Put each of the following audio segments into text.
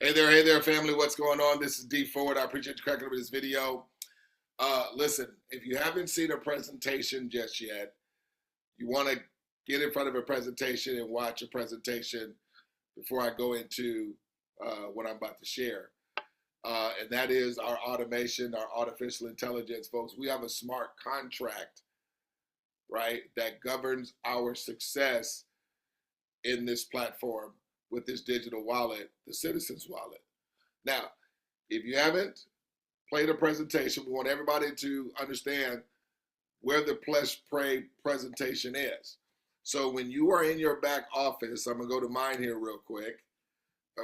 Hey there, family. What's going on? This is D Forward. I appreciate you cracking over this video. Listen, if you haven't seen a presentation just yet, you want to get in front of a presentation and watch a presentation before I go into what I'm about to share. And that is our automation, our artificial intelligence, folks. We have a smart contract, right, that governs our success in this platform with this digital wallet, the Citizens Wallet. Now, if you haven't played a presentation, we want everybody to understand where the Press Play presentation is. So when you are in your back office, I'm gonna go to mine here real quick,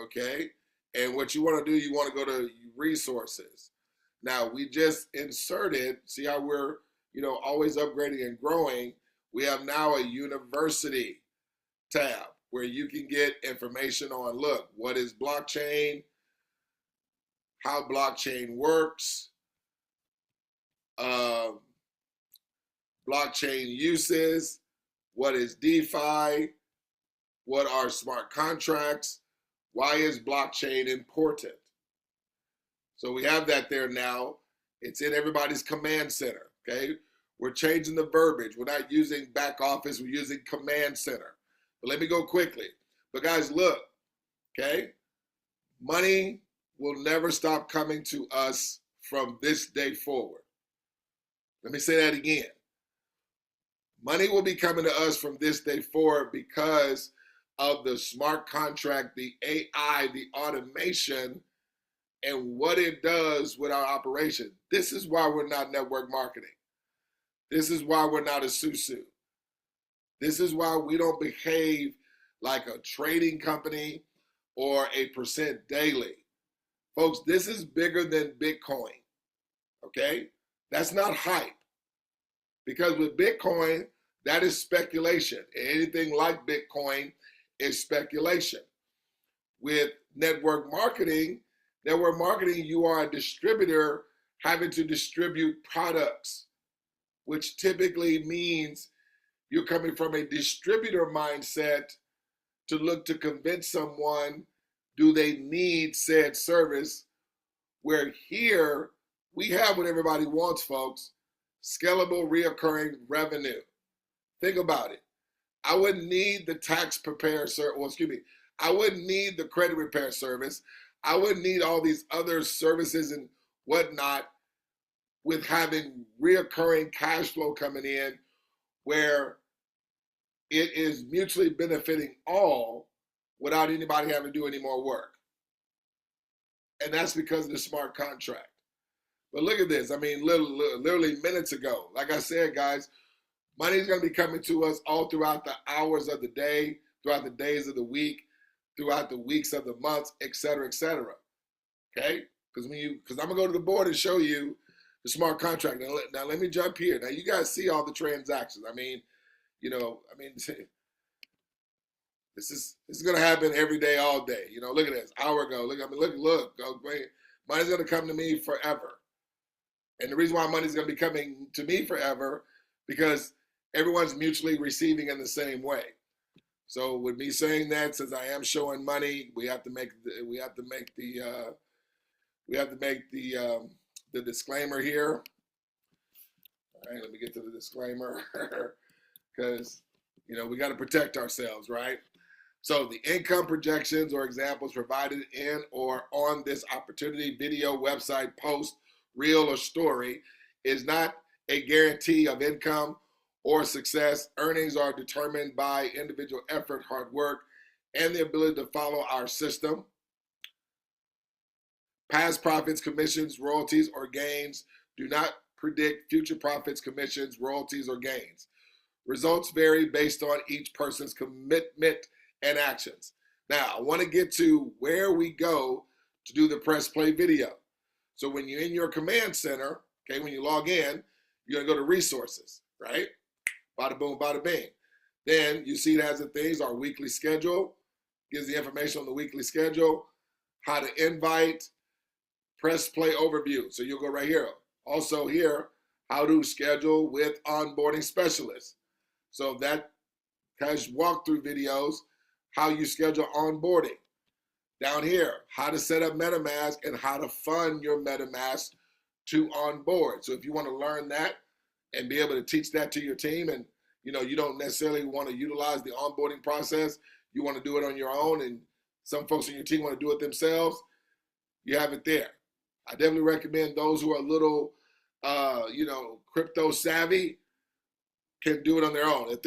okay? And what you wanna do, you wanna go to resources. Now, we just inserted, see how we're, always upgrading and growing. We have now a university tab where you can get information on, look, what is blockchain, how blockchain works, blockchain uses, what is DeFi, what are smart contracts, why is blockchain important? So we have that there now. It's in everybody's command center, okay? We're changing the verbiage. We're not using back office, we're using command center. But let me go quickly. But guys, look, okay? Money will never stop coming to us from this day forward. Let me say that again. Money will be coming to us from this day forward because of the smart contract, the AI, the automation, and what it does with our operation. This is why we're not network marketing. This is why we're not a susu. This is why we don't behave like a trading company or a percent daily. Folks, this is bigger than Bitcoin, okay? That's not hype. Because with Bitcoin, that is speculation. Anything like Bitcoin is speculation. With network marketing, you are a distributor having to distribute products, which typically means you're coming from a distributor mindset to look to convince someone, do they need said service? Where here, we have what everybody wants, folks, scalable, reoccurring revenue. Think about it. I wouldn't need the tax prepare service, I wouldn't need the credit repair service. I wouldn't need all these other services and whatnot with having reoccurring cash flow coming in where it is mutually benefiting all without anybody having to do any more work. And that's because of the smart contract. But look at this. I mean, literally minutes ago, like I said, guys, money is going to be coming to us all throughout the hours of the day, throughout the days of the week, throughout the weeks of the months, et cetera, okay? Because I'm going to go to the board and show you the smart contract. Now let me jump here. Now, you guys see all the transactions. I mean, this is going to happen every day, all day. Look at this. Hour ago. Look. Money's going to come to me forever. And the reason why money's going to be coming to me forever, because everyone's mutually receiving in the same way. So with me saying that, since I am showing money, we have to make the disclaimer here. All right, let me get to the disclaimer because we got to protect ourselves, right? So the income projections or examples provided in or on this opportunity, video, website, post, reel, or story is not a guarantee of income or success. Earnings are determined by individual effort, hard work, and the ability to follow our system. Past profits, commissions, royalties, or gains do not predict future profits, commissions, royalties, or gains. Results vary based on each person's commitment and actions. Now, I want to get to where we go to do the press play video. So when you're in your command center, okay, when you log in, you're going to go to resources, right? Bada boom, bada bing. Then you see it has the things, our weekly schedule, gives the information on the weekly schedule, how to invite, press play overview. So you'll go right here. Also here, how to schedule with onboarding specialists. So that has walkthrough videos, how you schedule onboarding. Down here, how to set up MetaMask and how to fund your MetaMask to onboard. So if you want to learn that and be able to teach that to your team, and you don't necessarily want to utilize the onboarding process, you want to do it on your own, and some folks on your team want to do it themselves, you have it there. I definitely recommend those who are a little, crypto savvy can do it on their own. If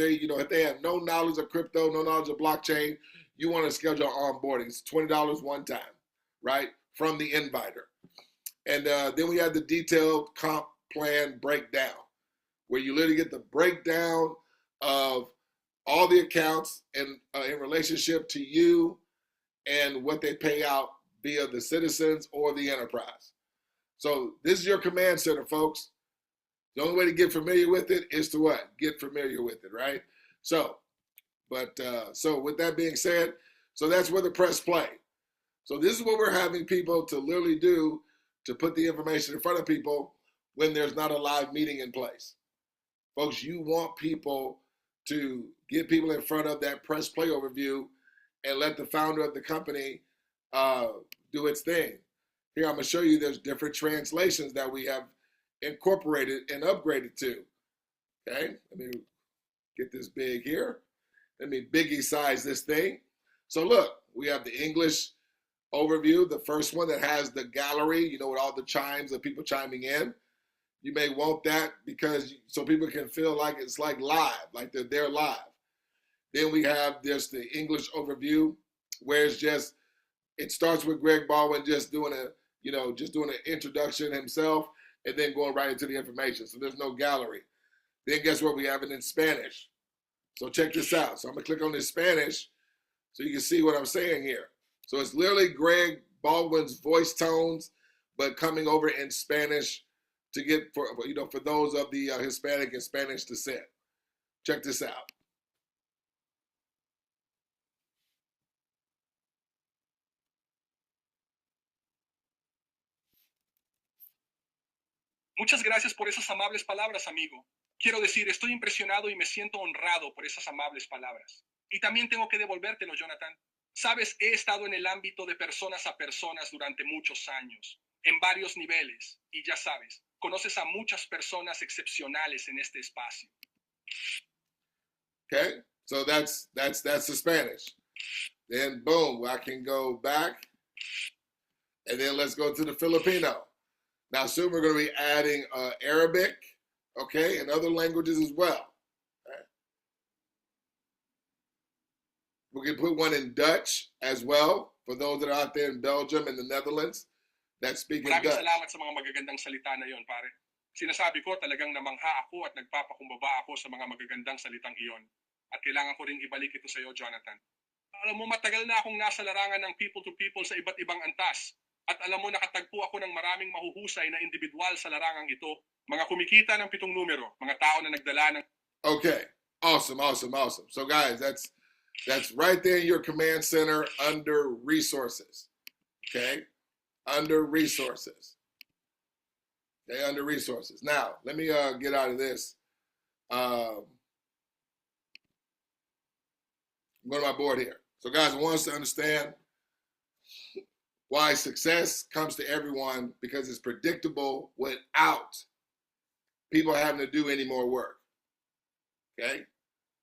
they have no knowledge of crypto, no knowledge of blockchain, you want to schedule onboarding. It's $20 one time, right, from the inviter. And then we have the detailed comp plan breakdown, where you literally get the breakdown of all the accounts in relationship to you and what they pay out via the citizens or the enterprise. So this is your command center, folks. The only way to get familiar with it is to what? Get familiar with it, right? So with that being said, so that's where the press play. So this is what we're having people to literally do, to put the information in front of people when there's not a live meeting in place. Folks, you want people to get people in front of that press play overview and let the founder of the company do its thing. Here, I'm going to show you there's different translations that we have incorporated and upgraded to. Okay, let me get this big here. Let me biggie size this thing. So look, we have the English overview, the first one that has the gallery, with all the chimes of people chiming in. You may want that so people can feel like it's like live, like they're there live. Then we have just the English overview, where it starts with Greg Baldwin just doing an introduction himself, and then going right into the information. So there's no gallery. Then guess what? We have it in Spanish. So check this out. So I'm gonna click on this Spanish so you can see what I'm saying here. So it's literally Greg Baldwin's voice tones, but coming over in Spanish to get for those of the Hispanic and Spanish descent. Check this out. Muchas gracias por esas amables palabras, amigo. Quiero decir, estoy impresionado y me siento honrado por esas amables palabras. Y también tengo que devolvértelo, Jonathan. Sabes, he estado en el ámbito de personas a personas durante muchos años, en varios niveles, y ya sabes, conoces a muchas personas excepcionales en este espacio. Okay, so that's the Spanish. Then boom, I can go back, and then let's go to the Filipino. Now soon we're going to be adding Arabic, okay, and other languages as well. Okay. We can put one in Dutch as well for those that are out there in Belgium and the Netherlands that speak in Dutch. Maraming salamat sa mga magagandang salita na yon, pare. Sinasabi ko, talagang namangha ako at nagpapakumbaba ako sa mga magagandang salitang iyon. At kailangan ko ring ibalik ito sa iyo, Jonathan. Alam mo, matagal na akong nasa larangan ng people-to-people sa iba't ibang antas. At alam mo, nakatagpo ako ng maraming mahuhusay na individual sa larangang ito. Mga kumikita ng 7 numero, mga tao na nagdala ng... Okay, awesome. So guys, that's right there in your command center under resources. Okay, under resources. Okay, under resources. Now, let me get out of this. I'm going to my board here. So guys, I want us to understand why success comes to everyone, because it's predictable without people having to do any more work. Okay?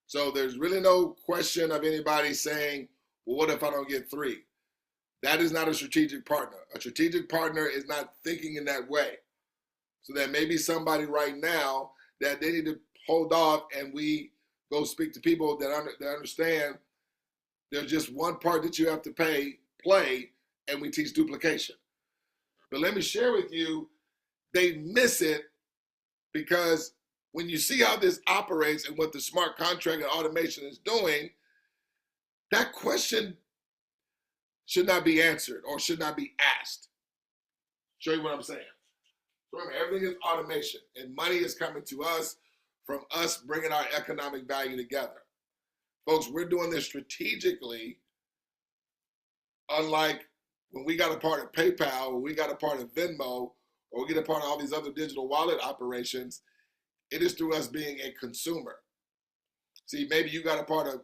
So there's really no question of anybody saying, well, what if I don't get 3? That is not a strategic partner. A strategic partner is not thinking in that way. So there may be somebody right now that they need to hold off, and we go speak to people that understand there's just one part that you have to play, and we teach duplication. But let me share with you, they miss it because when you see how this operates and what the smart contract and automation is doing, that question should not be answered or should not be asked. Show you what I'm saying. Remember, everything is automation, and money is coming to us from us bringing our economic value together. Folks, we're doing this strategically, unlike when we got a part of PayPal, or we got a part of Venmo, or we get a part of all these other digital wallet operations. It is through us being a consumer. See, maybe you got a part of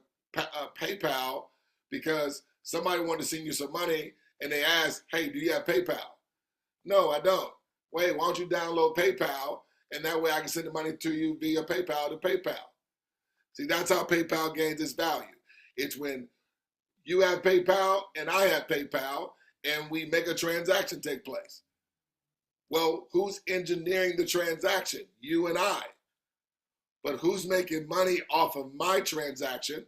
PayPal because somebody wanted to send you some money and they ask, hey, do you have PayPal? No, I don't. Wait, why don't you download PayPal and that way I can send the money to you via PayPal to PayPal. See, that's how PayPal gains its value. It's when you have PayPal and I have PayPal and we make a transaction take place. Well, who's engineering the transaction? You and I. But who's making money off of my transaction,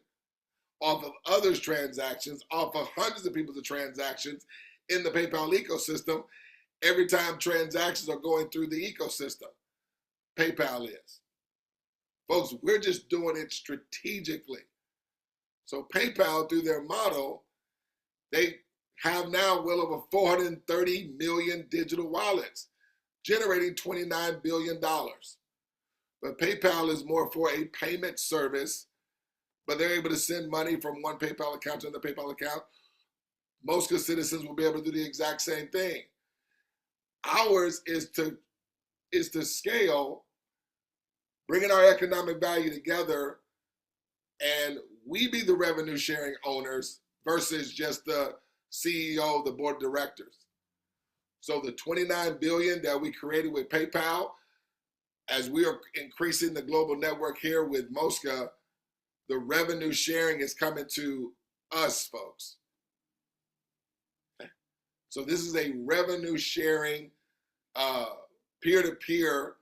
off of others' transactions, off of hundreds of people's transactions in the PayPal ecosystem every time transactions are going through the ecosystem? PayPal is. Folks, we're just doing it strategically. So PayPal, through their model, they have now well over 430 million digital wallets, generating $29 billion. But PayPal is more for a payment service, but they're able to send money from one PayPal account to another PayPal account. Most good citizens will be able to do the exact same thing. Ours is to scale, bringing our economic value together, and we be the revenue sharing owners versus just the CEO, the board of directors. So the 29 billion that we created with PayPal, as we are increasing the global network here with Mosca, the revenue sharing is coming to us, folks. So this is a revenue sharing, peer-to-peer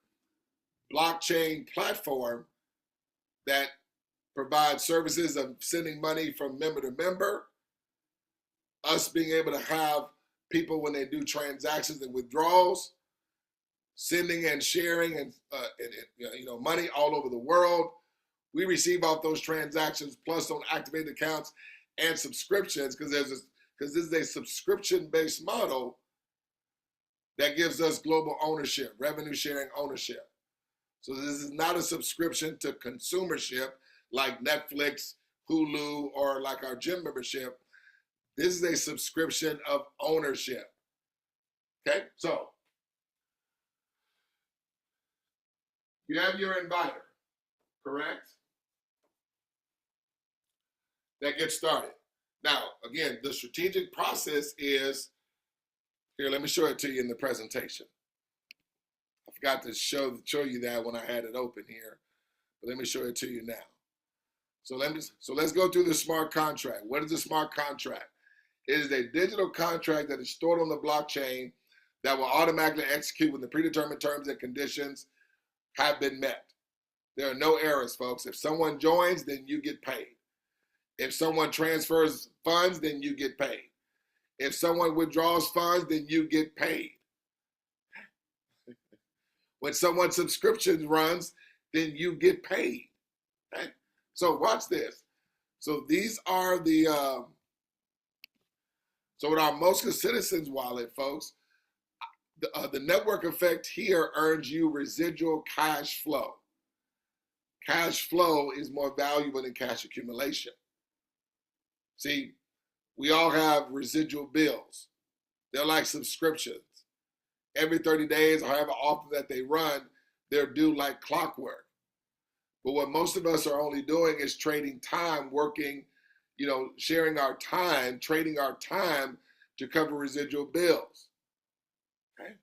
blockchain platform that provides services of sending money from member to member, us being able to have people when they do transactions and withdrawals, sending and sharing and money all over the world. We receive off those transactions plus on activated accounts and subscriptions because this is a subscription-based model that gives us global ownership, revenue sharing ownership. So this is not a subscription to consumership like Netflix, Hulu, or like our gym membership. This is a subscription of ownership. Okay, so you have your inviter, correct? That gets started. Now, again, the strategic process is, here, let me show it to you in the presentation. I forgot to show you that when I had it open here, but let me show it to you now. So let's go through the smart contract. What is a smart contract? It is a digital contract that is stored on the blockchain that will automatically execute when the predetermined terms and conditions have been met. There are no errors, folks. If someone joins, then you get paid. If someone transfers funds, then you get paid. If someone withdraws funds, then you get paid. When someone's subscription runs, then you get paid. Okay? So watch this. So these are the, so with our Mosca Citizens wallet, folks, the network effect here earns you residual cash flow. Cash flow is more valuable than cash accumulation. See, we all have residual bills. They're like subscriptions. Every 30 days, or however often that they run, they're due like clockwork. But what most of us are only doing is trading time, working, sharing our time, trading our time to cover residual bills. Okay?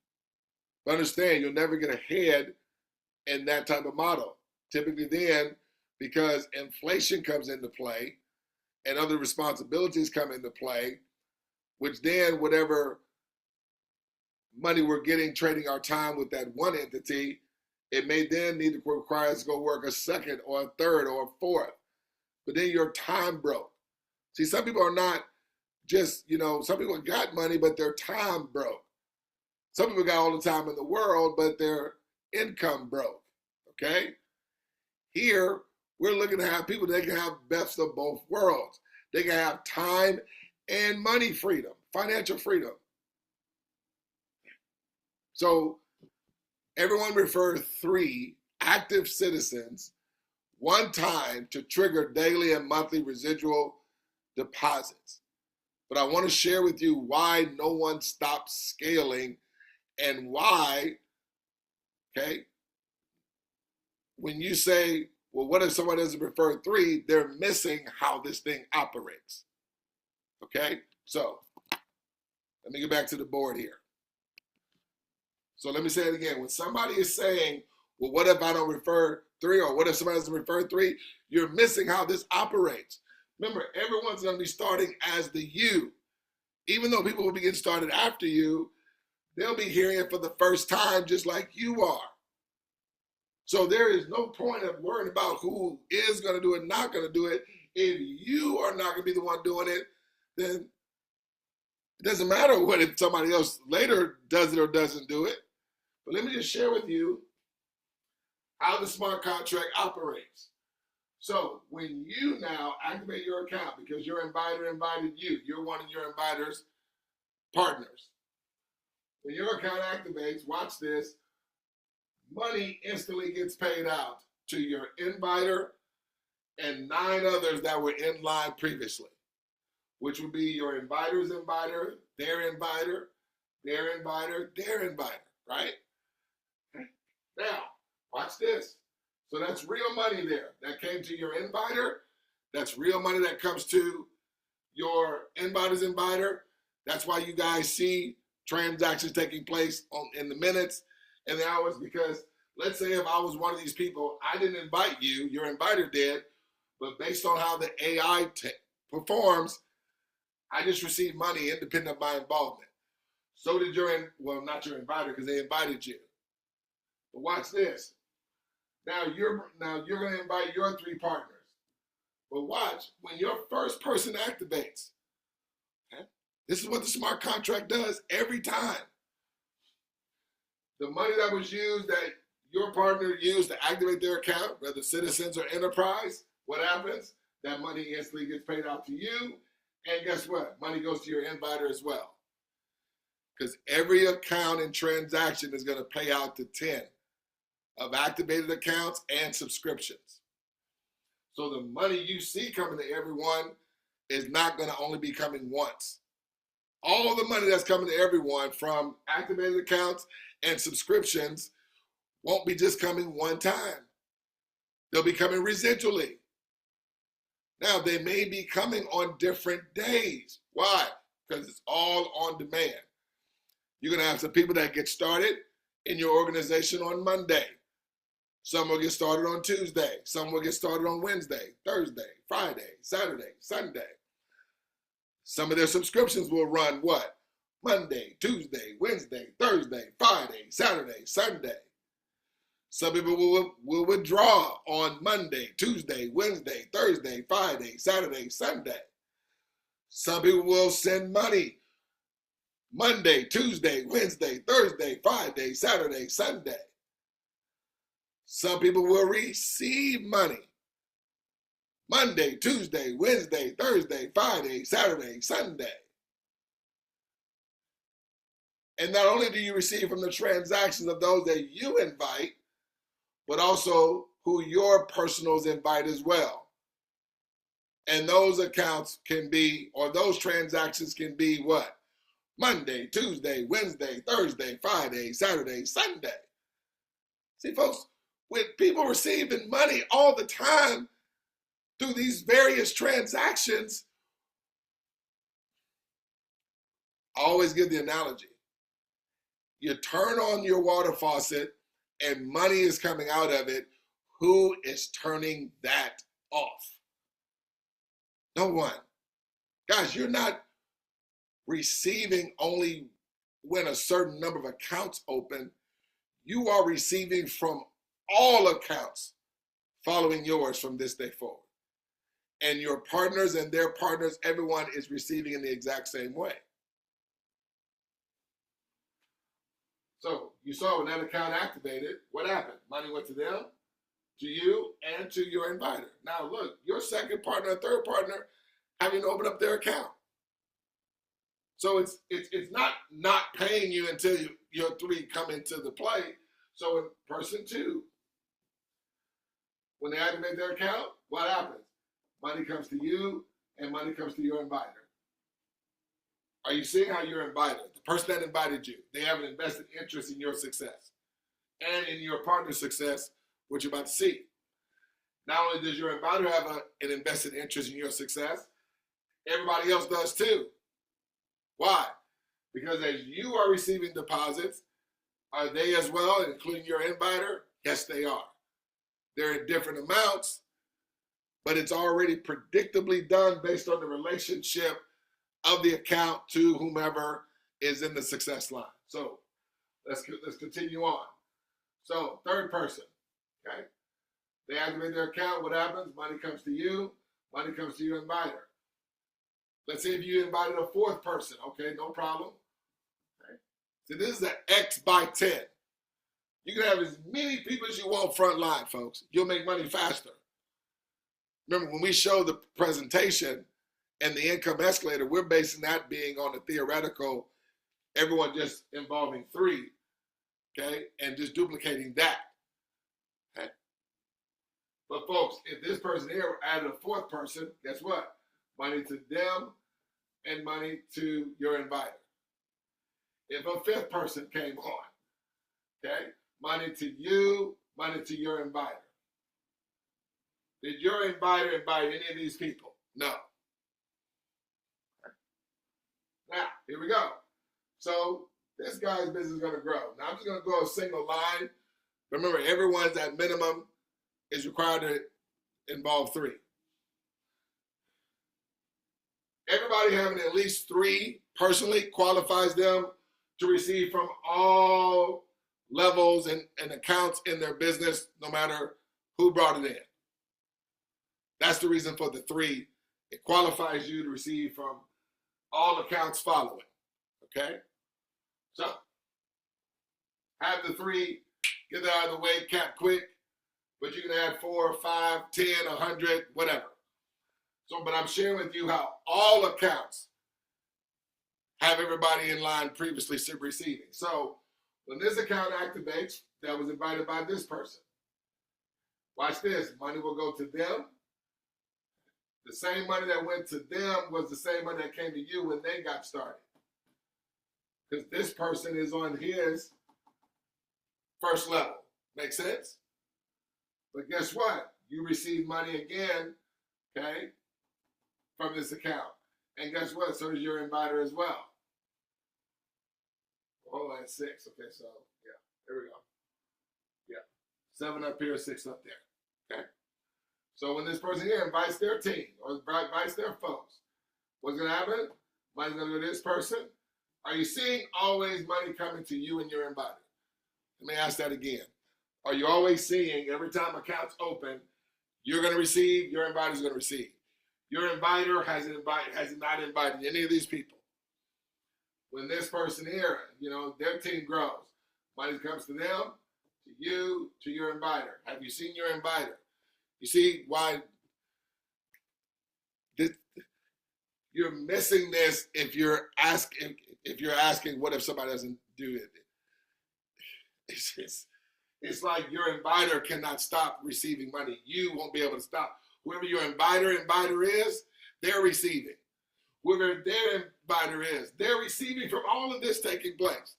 But understand, you'll never get ahead in that type of model. Typically then, because inflation comes into play and other responsibilities come into play, which then whatever money we're getting trading our time with that one entity, it may then need to require us to go work a second or a third or a fourth. But then your time broke. See, some people are not just, some people got money, but their time broke. Some people got all the time in the world, but their income broke. Okay? Here, we're looking to have people that can have best of both worlds. They can have time and money freedom, financial freedom. So everyone refer 3 active citizens one time to trigger daily and monthly residual deposits. But I want to share with you why no one stops scaling and why, okay, when you say, well, what if someone doesn't prefer 3, they're missing how this thing operates. Okay, so let me get back to the board here. So let me say it again. When somebody is saying, well, what if I don't refer 3, or what if somebody doesn't refer 3, you're missing how this operates. Remember, everyone's going to be starting as the you. Even though people will be getting started after you, they'll be hearing it for the first time just like you are. So there is no point of worrying about who is going to do it, not going to do it. If you are not going to be the one doing it, then it doesn't matter what if somebody else later does it or doesn't do it. But let me just share with you how the smart contract operates. So when you now activate your account because your inviter invited you, you're one of your inviter's partners. When your account activates, watch this, money instantly gets paid out to your inviter and 9 others that were in line previously, which would be your inviter's inviter, their inviter, their inviter, their inviter, right? Now, watch this. So that's real money there that came to your inviter. That's real money that comes to your inviter's inviter. That's why you guys see transactions taking place in the minutes and the hours, because let's say if I was one of these people, I didn't invite you, your inviter did, but based on how the AI performs, I just received money independent of my involvement. So did well, not your inviter because they invited you. But watch this. Now you're going to invite your 3 partners. But watch, when your first person activates, okay, this is what the smart contract does every time. The money that was used, that your partner used to activate their account, whether citizens or enterprise, what happens? That money instantly gets paid out to you. And guess what? Money goes to your inviter as well. Because every account and transaction is going to pay out to 10 of activated accounts and subscriptions. So the money you see coming to everyone is not going to only be coming once. All the money that's coming to everyone from activated accounts and subscriptions won't be just coming one time. They'll be coming residually. Now, they may be coming on different days. Why? Because it's all on demand. You're going to have some people that get started in your organization on Monday. Some will get started on Tuesday. Some will get started on Wednesday, Thursday, Friday, Saturday, Sunday. Some of their subscriptions will run what? Monday, Tuesday, Wednesday, Thursday, Friday, Saturday, Sunday. Some people will withdraw on Monday, Tuesday, Wednesday, Thursday, Friday, Saturday, Sunday. Some people will send money Monday, Tuesday, Wednesday, Thursday, Friday, Saturday, Sunday. Some people will receive money Monday, Tuesday, Wednesday, Thursday, Friday, Saturday, Sunday. And not only do you receive from the transactions of those that you invite, but also who your personals invite as well. And those accounts can be, or those transactions can be what? Monday, Tuesday, Wednesday, Thursday, Friday, Saturday, Sunday. See, folks, with people receiving money all the time through these various transactions, I always give the analogy. You turn on your water faucet and money is coming out of it. Who is turning that off? No one. Guys, you're not receiving only when a certain number of accounts open. You are receiving from all accounts following yours from this day forward. And your partners and their partners, everyone is receiving in the exact same way. So you saw when that account activated, what happened? Money went to them, to you, and to your inviter. Now look, your second partner, third partner, having opened up their account. So it's not paying you until your 3 come into the play. So in person 2, when they activate their account, what happens? Money comes to you and money comes to your inviter. Are you seeing how your inviter, the person that invited you, they have an invested interest in your success and in your partner's success, what you're about to see. Not only does your inviter have an invested interest in your success, everybody else does too. Why? Because as you are receiving deposits, are they as well, including your inviter? Yes, they are. They're in different amounts, but it's already predictably done based on the relationship of the account to whomever is in the success line. So let's continue on. So third person, okay? They activate their account. What happens? Money comes to you. Money comes to your inviter. Let's say if you invited a fourth person. Okay, no problem. Okay. So this is an X by 10. You can have as many people as you want front line, folks. You'll make money faster. Remember, when we show the presentation and the income escalator, we're basing that being on a theoretical, everyone just involving 3, okay, and just duplicating that. Okay? But folks, if this person here added a fourth person, guess what? Money to them and money to your inviter. If a fifth person came on, okay, money to you, money to your inviter. Did your inviter invite any of these people? No. Okay. Now, here we go. So this guy's business is going to grow. Now I'm just going to go a single line. Remember, everyone's at minimum is required to involve 3. Everybody having at least 3 personally qualifies them to receive from all levels and accounts in their business, no matter who brought it in. That's the reason for the 3. It qualifies you to receive from all accounts following. Okay? So, have the 3, get that out of the way, cap quick, but you can add 4, 5, 10, 100, whatever. So, but I'm sharing with you how all accounts have everybody in line previously receiving. So, when this account activates, that was invited by this person. Watch this. Money will go to them. The same money that went to them was the same money that came to you when they got started. Because this person is on his first level. Make sense? But guess what? You receive money again, okay, from this account. And guess what? So does your inviter as well. Hold on, 6. Okay, so, yeah, there we go. Yeah, 7 up here, 6 up there, okay? So when this person here invites their team or invites their folks, what's going to happen? Money's going to go to this person. Are you seeing always money coming to you and your inviter? Let me ask that again. Are you always seeing every time accounts open, you're going to receive, your inviter's going to receive? Your inviter has not invited any of these people. When this person here, their team grows, money comes to them, to you, to your inviter. Have you seen your inviter? You see why you're missing this if you're asking what if somebody doesn't do it? It's like your inviter cannot stop receiving money. You won't be able to stop. Whoever your inviter is, they're receiving. Whoever their inviter is, they're receiving from all of this taking place.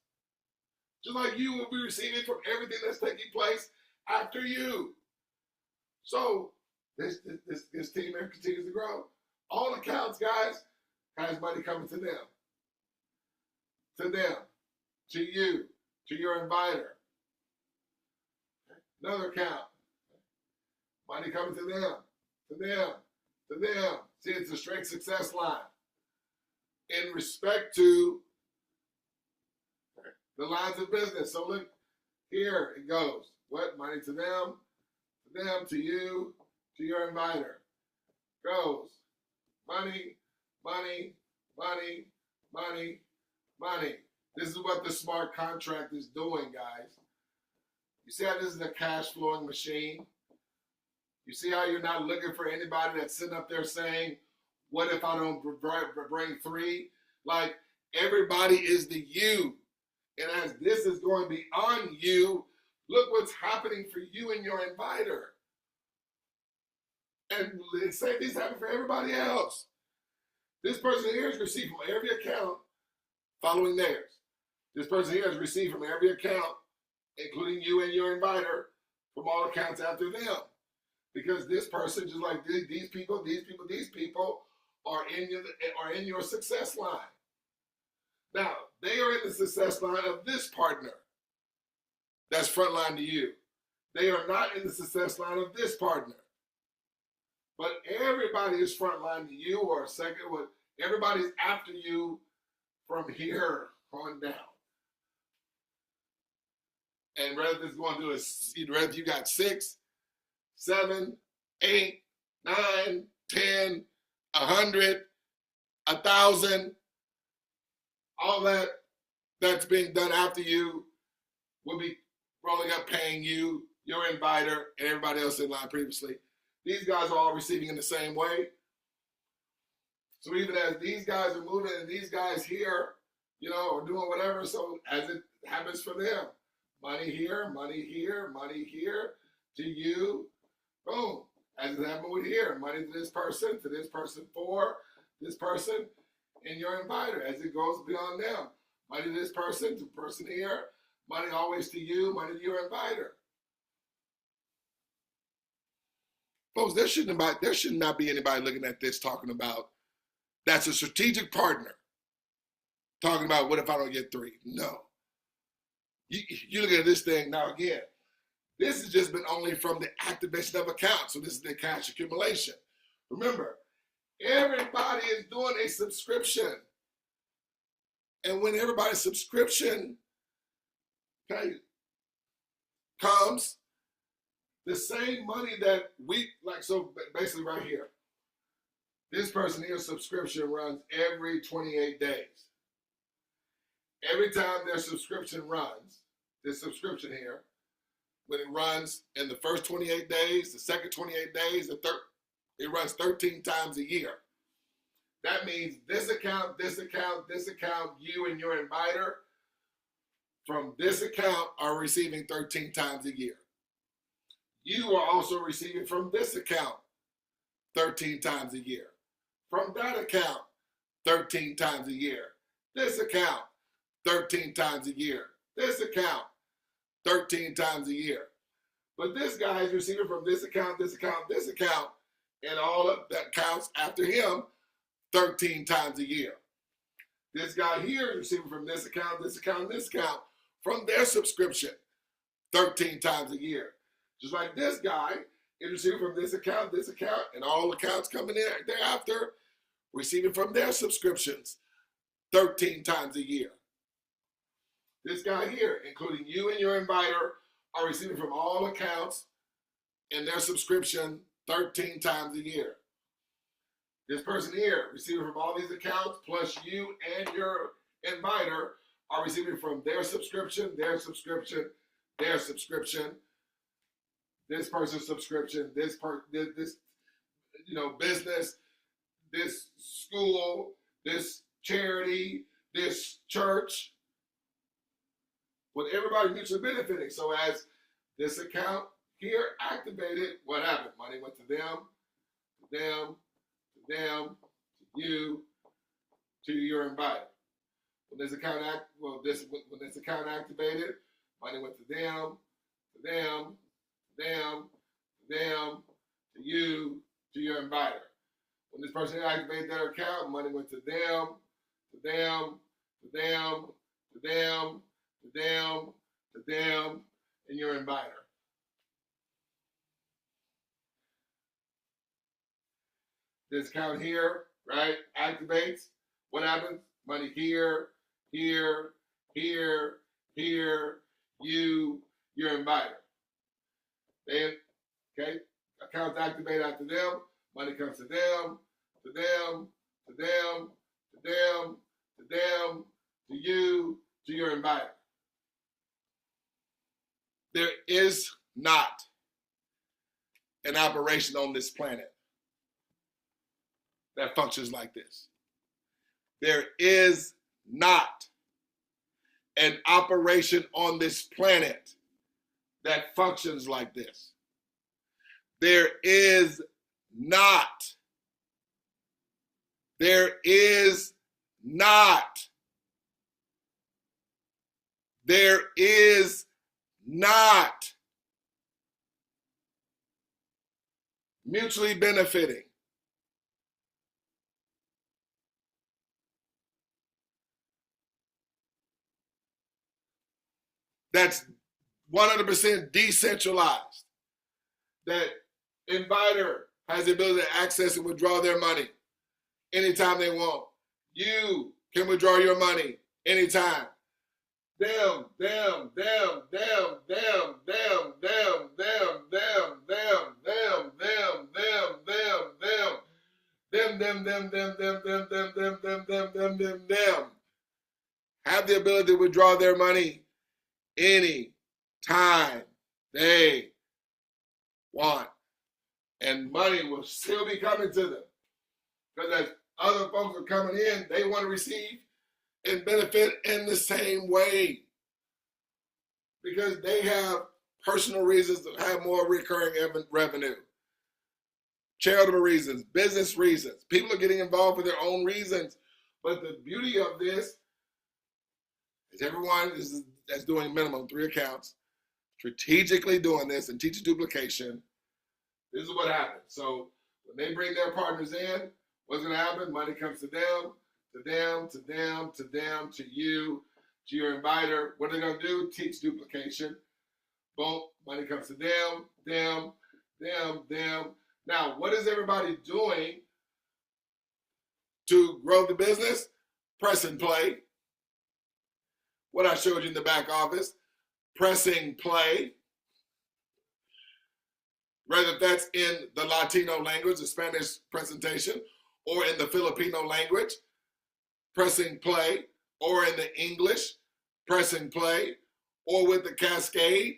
Just like you will be receiving from everything that's taking place after you. So this team here continues to grow. All accounts, guys, has money coming to them. To them, to you, to your inviter. Another account. Money coming to them, to them, to them. See, it's a straight success line. In respect to the lines of business. So look, here it goes. What? Money to them, to you, to your inviter. Goes. Money, money, money, money, money. This is what the smart contract is doing, guys. You see how this is a cash flowing machine? You see how you're not looking for anybody that's sitting up there saying, what if I don't bring 3? Like, everybody is the you. And as this is going beyond you, look what's happening for you and your inviter. And the same thing's happening for everybody else. This person here is received from every account following theirs. This person here is received from every account, including you and your inviter, from all accounts after them. Because this person, just like these people, are in your success line. Now, they are in the success line of this partner that's frontline to you. They are not in the success line of this partner. But everybody is frontline to you, or second, everybody's after you from here on down. And whether it's going to do is, whether you got 6, 7, 8, 9, 10, 100, 1,000, all that's being done after you will be rolling up paying you, your inviter, and everybody else in line previously. These guys are all receiving in the same way. So even as these guys are moving and these guys here, are doing whatever, so as it happens for them, money here, money here, money here, to you, boom. As it happened with here, money to this person for this person, and your inviter, as it goes beyond them. Money to this person, to the person here, money always to you, money to your inviter. Folks, there should not be anybody looking at this talking about that's a strategic partner. Talking about what if I don't get 3? No. You look at this thing now again. This has just been only from the activation of accounts. So this is the cash accumulation. Remember, everybody is doing a subscription. And when everybody's subscription comes, the same money that so basically right here, this person here's subscription runs every 28 days. Every time their subscription runs, this subscription here, when it runs in the first 28 days, the second 28 days, it runs 13 times a year. That means this account, you and your inviter from this account are receiving 13 times a year. You are also receiving from this account 13 times a year. From that account, 13 times a year. This account, 13 times a year. This account, 13 times a year. But this guy is receiving from this account, and all of that counts after him 13 times a year. This guy here is receiving from this account, from their subscription 13 times a year. Just like this guy is receiving from this account, and all accounts coming in thereafter, receiving from their subscriptions 13 times a year. This guy here, including you and your inviter, are receiving from all accounts and their subscription 13 times a year. This person here, receiving from all these accounts, plus you and your inviter, are receiving from their subscription, this person's subscription, this business, this school, this charity, this church, with everybody mutually benefiting. So as this account here activated, what happened? Money went to them, to you, to your inviter. When this account activated, money went to them, to you, to your inviter. When this person activated their account, money went to them, and your inviter. This account here, right, activates. What happens? Money here, you, your inviter. Then, accounts activate after them. Money comes to them, to you, to your inviter. There is not an operation on this planet that functions like this. There is not an operation on this planet that functions like this. There is not. There is not. There is not mutually benefiting that's 100% decentralized, that inviter has the ability to access and withdraw their money anytime they want. You can withdraw your money anytime. Them, them, them, them, them, them, them, them, them, them, them, them, them, them, them. Them, them, them, them, them, them, them, them, them, them, them, them, them. Have the ability to withdraw their money any time they want. And money will still be coming to them. Because as other folks are coming in, they want to receive and benefit in the same way. Because they have personal reasons to have more recurring revenue. Charitable reasons, business reasons. People are getting involved for their own reasons. But the beauty of this is everyone that's doing minimum 3 accounts, strategically doing this and teaching duplication. This is what happens. So when they bring their partners in, what's going to happen? Money comes to them, to them, to them, to them, to you, to your inviter. What are they going to do? Teach duplication. Boom, money comes to them, them, them, them. Now, what is everybody doing to grow the business? Press and play. What I showed you in the back office, pressing play. Whether that's in the Latino language, the Spanish presentation, or in the Filipino language, pressing play, or in the English, pressing play, or with the Cascade,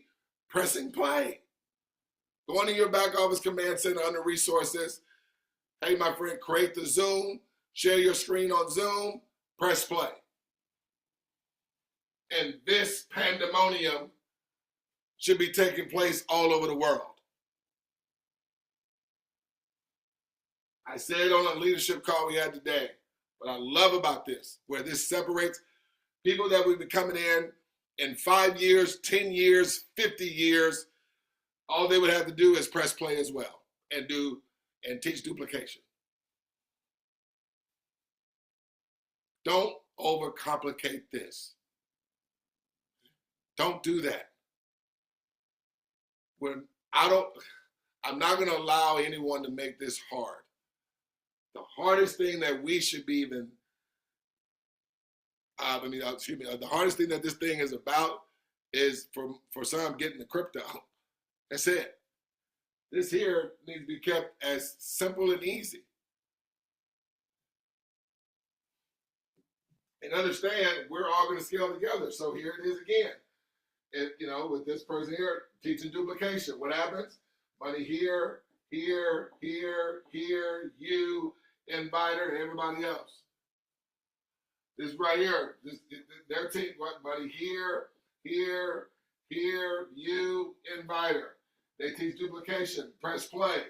pressing play. Go into your back office command center under resources. Hey, my friend, create the Zoom, share your screen on Zoom, press play. And this pandemonium should be taking place all over the world. I said on a leadership call we had today, what I love about this, where this separates people that will be coming in 5 years, 10 years, 50 years, all they would have to do is press play as well and teach duplication. Don't overcomplicate this. Don't do that. I'm not going to allow anyone to make this hard. The hardest thing that we should be the hardest thing that this thing is about is for some getting the crypto. That's it. This here needs to be kept as simple and easy. And understand we're all going to scale together. So here it is again. With this person here teaching duplication, what happens? Money here, here, here, here, you, inviter, and everybody else. This right here, their team, money here, here, here, you, inviter. They teach duplication. Press play.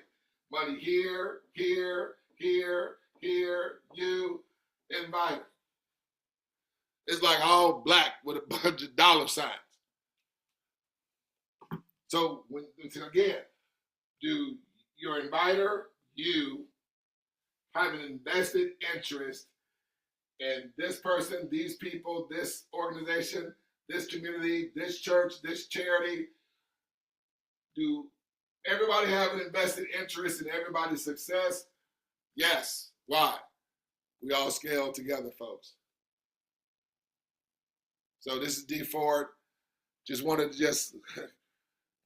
Money here, here, here, here, you, inviter. It's like all black with a bunch of dollar signs. So again, do your inviter, you, have an invested interest in this person, these people, this organization, this community, this church, this charity? Do everybody have an invested interest in everybody's success? Yes. Why? We all scale together, folks. So this is D Ford. Just wanted to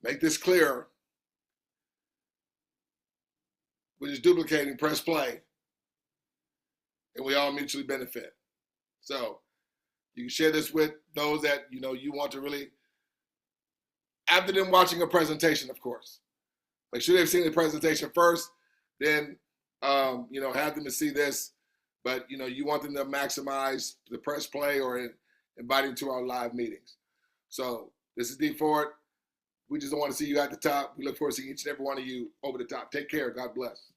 make this clear. We're just duplicating, press play, and we all mutually benefit. So you can share this with those that you want to really, after them watching a presentation, of course. Make sure they've seen the presentation first, then have them to see this. But you want them to maximize the press play or invite them to our live meetings. So this is D Ford. We just don't want to see you at the top. We look forward to seeing each and every one of you over the top. Take care. God bless.